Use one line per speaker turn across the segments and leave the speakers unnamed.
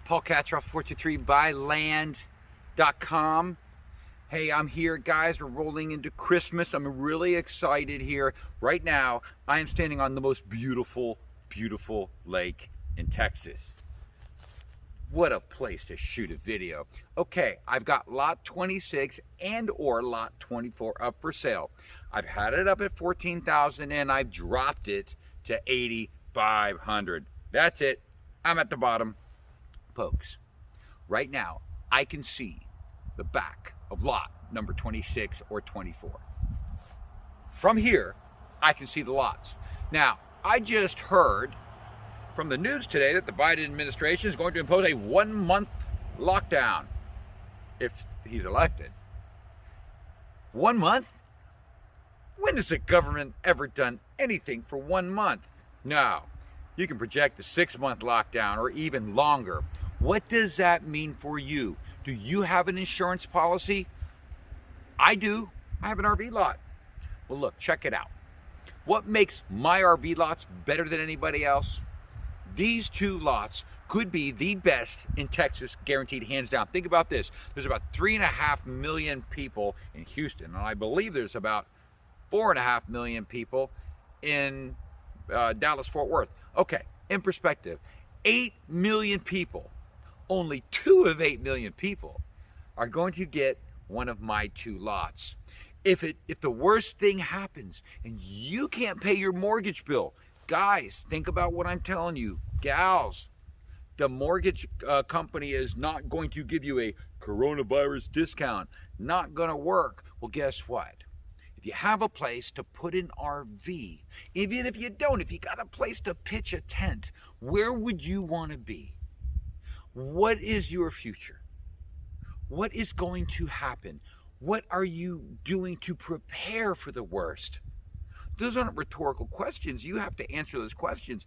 Paul Katroff, 423buyland.com. Hey, I'm here, guys. We're rolling into Christmas. I'm really excited here. Right now, I am standing on the most beautiful, beautiful lake in Texas. What a place to shoot a video. Okay, I've got lot 26 and or lot 24 up for sale. I've had it up at 14,000 and I've dropped it to 8,500. That's it. I'm at the bottom. Folks, right now, I can see the back of lot number 26 or 24. From here, I can see the lots. Now, I just heard from the news today that the Biden administration is going to impose a 1-month lockdown if he's elected. 1 month? When has the government ever done anything for 1 month? No, you can project a 6-month lockdown or even longer. What does that mean for you? Do you have an insurance policy? I do. I have an RV lot. Well, look, check it out. What makes my RV lots better than anybody else? These two lots could be the best in Texas, guaranteed, hands down. Think about this. There's about 3.5 million people in Houston, and I believe there's about 4.5 million people in Dallas-Fort Worth. Okay, in perspective, 8 million people, only 2 of 8 million people are going to get one of my two lots. If the worst thing happens and you can't pay your mortgage bill, guys, think about what I'm telling you. Gals, the mortgage company is not going to give you a coronavirus discount. Not gonna work. Well, guess what? If you have a place to put an RV, even if you don't, if you got a place to pitch a tent, where would you want to be? What is your future? What is going to happen? What are you doing to prepare for the worst? Those aren't rhetorical questions. You have to answer those questions.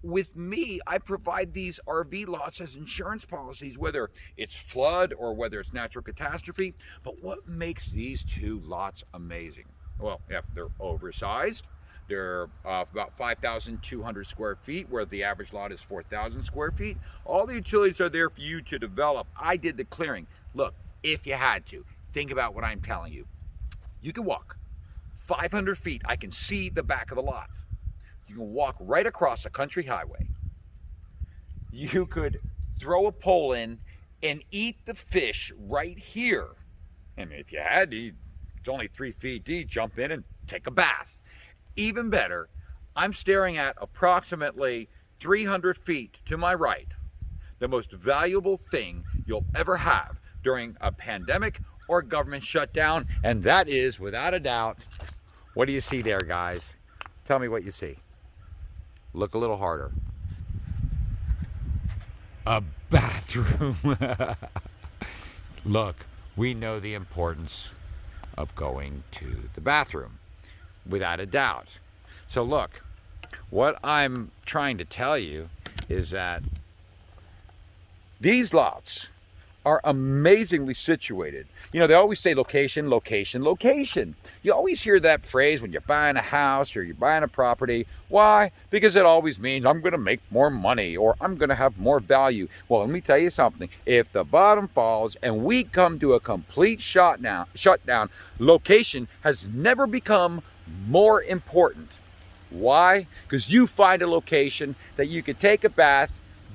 With me, I provide these RV lots as insurance policies, whether it's flood or whether it's natural catastrophe. But what makes these two lots amazing? Well, yeah, they're oversized. They're about 5,200 square feet, where the average lot is 4,000 square feet. All the utilities are there for you to develop. I did the clearing. Look, if you had to, think about what I'm telling you. You can walk 500 feet. I can see the back of the lot. You can walk right across a country highway. You could throw a pole in and eat the fish right here. And if you had to, it's only 3 feet deep, jump in and take a bath. Even better, I'm staring at approximately 300 feet to my right, the most valuable thing you'll ever have during a pandemic or government shutdown, and that is, without a doubt, what do you see there, guys? Tell me what you see. Look a little harder. A bathroom. Look, we know the importance of going to the bathroom, without a doubt. So look, what I'm trying to tell you is that these lots are amazingly situated. You know, they always say location, location, location. You always hear that phrase when you're buying a house or you're buying a property. Why? Because it always means I'm going to make more money or I'm going to have more value. Well, let me tell you something. If the bottom falls and we come to a complete shutdown, location has never become more important. Why? Because you find a location that you can take a bath,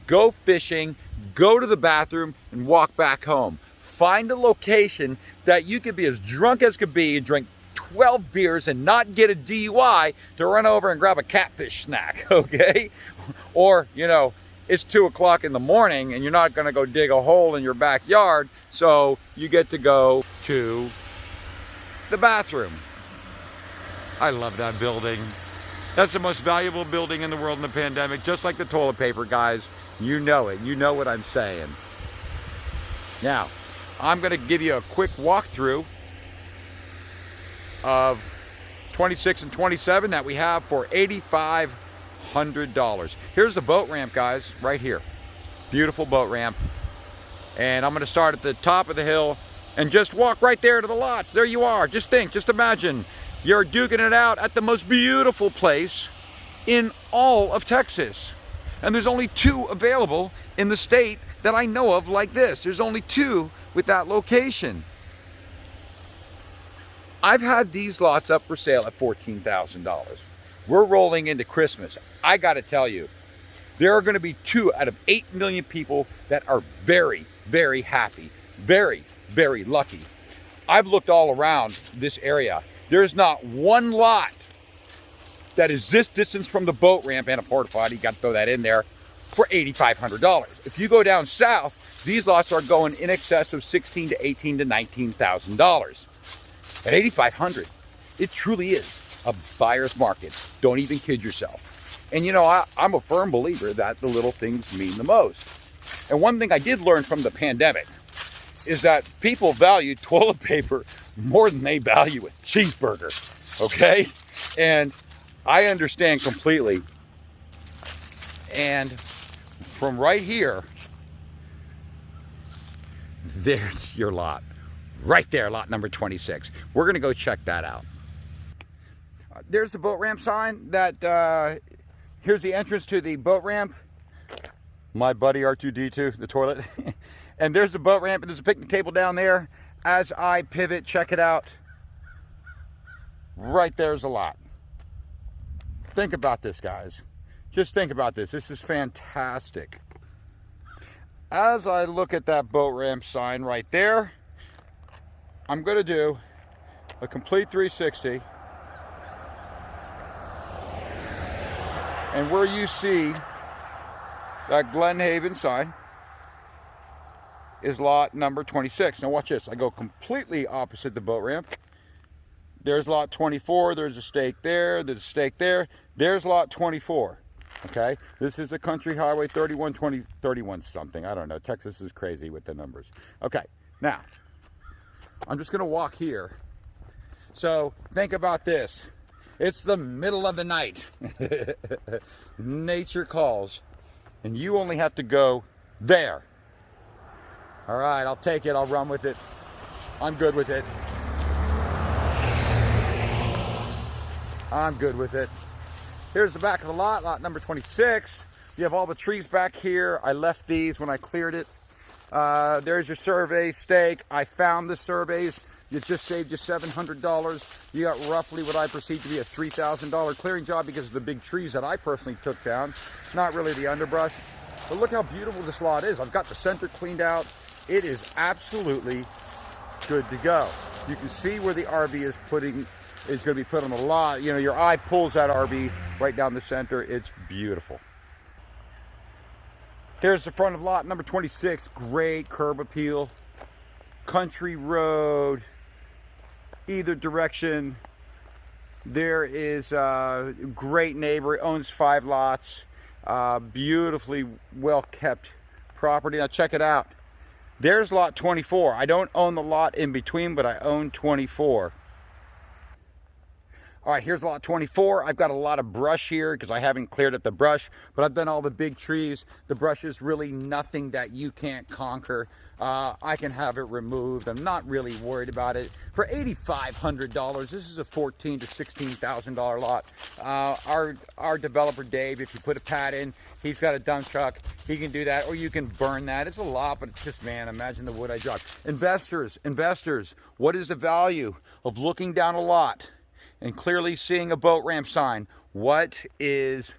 go fishing, go to the bathroom, and walk back home. Find a location that you can be as drunk as could be and drink 12 beers and not get a DUI to run over and grab a catfish snack, okay? Or, you know, it's 2 o'clock in the morning and you're not gonna go dig a hole in your backyard, so you get to go to the bathroom. I love that building. That's the most valuable building in the world in the pandemic, just like the toilet paper, guys. You know it. You know what I'm saying. Now, I'm going to give you a quick walkthrough of 26 and 27 that we have for $8,500. Here's the boat ramp, guys, right here. Beautiful boat ramp. And I'm going to start at the top of the hill and just walk right there to the lots. There you are. Just think, just imagine. You're duking it out at the most beautiful place in all of Texas. And there's only 2 available in the state that I know of like this. There's only 2 with that location. I've had these lots up for sale at $14,000. We're rolling into Christmas. I got to tell you, there are going to be 2 out of 8 million people that are very, very happy, very, very lucky. I've looked all around this area. There's not one lot that is this distance from the boat ramp and a porta potty, got to throw that in there, for $8,500. If you go down south, these lots are going in excess of $16,000 to $18,000 to $19,000. At $8,500, it truly is a buyer's market. Don't even kid yourself. And you know, I'm a firm believer that the little things mean the most. And one thing I did learn from the pandemic is that people value toilet paper more than they value a cheeseburger, okay? And I understand completely. And from right here, there's your lot. Right there, lot number 26. We're gonna go check that out. There's the boat ramp sign. Here's the entrance to the boat ramp. My buddy R2-D2, the toilet. And there's the boat ramp, and there's a picnic table down there. As I pivot, check it out. Right there's a lot. Think about this, guys. Just think about this. This is fantastic. As I look at that boat ramp sign right there, I'm going to do a complete 360. And where you see that Glen Haven sign is lot number 26. Now watch this. I go completely opposite the boat ramp. There's lot 24. There's a stake there. There's a stake there. There's lot 24. Okay, this is a country highway 31 something. I don't know. Texas is crazy with the numbers. Okay, now I'm just gonna walk here. So think about this. It's the middle of the night. Nature calls, and you only have to go there. All right, I'll take it. I'll run with it. I'm good with it. I'm good with it. Here's the back of the lot, lot number 26. You have all the trees back here. I left these when I cleared it. There's your survey stake. I found the surveys. You just saved you $700. You got roughly what I perceive to be a $3,000 clearing job because of the big trees that I personally took down. Not really the underbrush. But look how beautiful this lot is. I've got the center cleaned out. It is absolutely good to go. You can see where the RV is going to be put on the lot. You know, your eye pulls that RV right down the center. It's beautiful. Here's the front of lot number 26. Great curb appeal. Country road. Either direction. There is a great neighbor. It owns 5 lots. Beautifully well kept property. Now check it out. There's lot 24. I don't own the lot in between, but I own 24. All right, here's lot 24. I've got a lot of brush here because I haven't cleared up the brush, but I've done all the big trees. The brush is really nothing that you can't conquer. I can have it removed. I'm not really worried about it. For $8,500, this is a $14,000 to $16,000 lot. Our developer, Dave, if you put a pad in, he's got a dump truck. He can do that, or you can burn that. It's a lot, but it's just, man, imagine the wood I dropped. Investors, what is the value of looking down a lot and clearly seeing a boat ramp sign? What is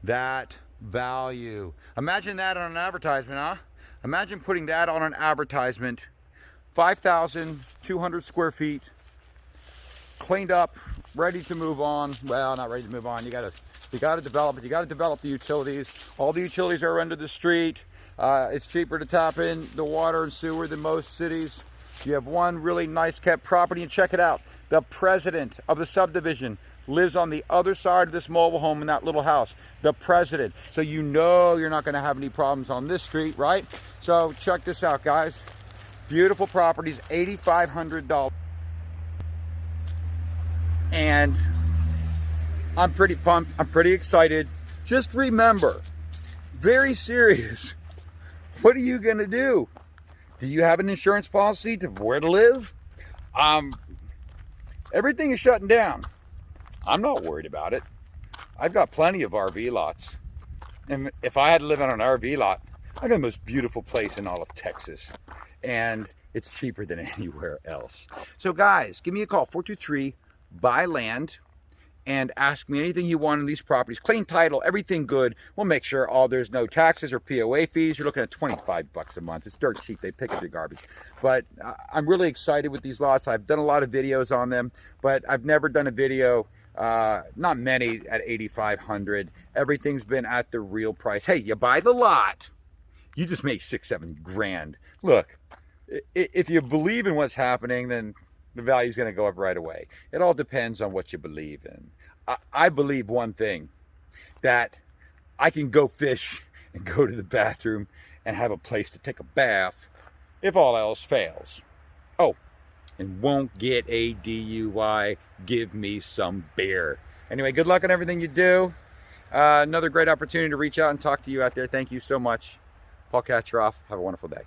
that value? Imagine that on an advertisement, huh? Imagine putting that on an advertisement. 5,200 square feet, cleaned up, ready to move on. Well, not ready to move on. You gotta develop it. You gotta develop the utilities. All the utilities are under the street. It's cheaper to tap in the water and sewer than most cities. You have one really nice kept property, and check it out. The president of the subdivision lives on the other side of this mobile home in that little house. The president. So you know you're not going to have any problems on this street, right? So check this out, guys. Beautiful properties, $8,500. And I'm pretty pumped. I'm pretty excited. Just remember, very serious. What are you going to do? Do you have an insurance policy to where to live? Everything is shutting down. I'm not worried about it. I've got plenty of RV lots. And if I had to live on an RV lot, I got the most beautiful place in all of Texas, and it's cheaper than anywhere else. So guys, give me a call, 423-BUY-LAND, and ask me anything you want on these properties. Clean title, everything good. We'll make sure there's no taxes or POA fees. You're looking at 25 bucks a month. It's dirt cheap. They pick up your garbage. But I'm really excited with these lots. I've done a lot of videos on them, but I've never done a video, not many, at 8,500. Everything's been at the real price. Hey, you buy the lot, you just make 6-7 grand. Look, if you believe in what's happening, then the value is going to go up right away. It all depends on what you believe in. I believe one thing, that I can go fish and go to the bathroom and have a place to take a bath if all else fails. Oh, and won't get a DUI. Give me some beer. Anyway, good luck on everything you do. Another great opportunity to reach out and talk to you out there. Thank you so much. Paul Kacheroff. Have a wonderful day.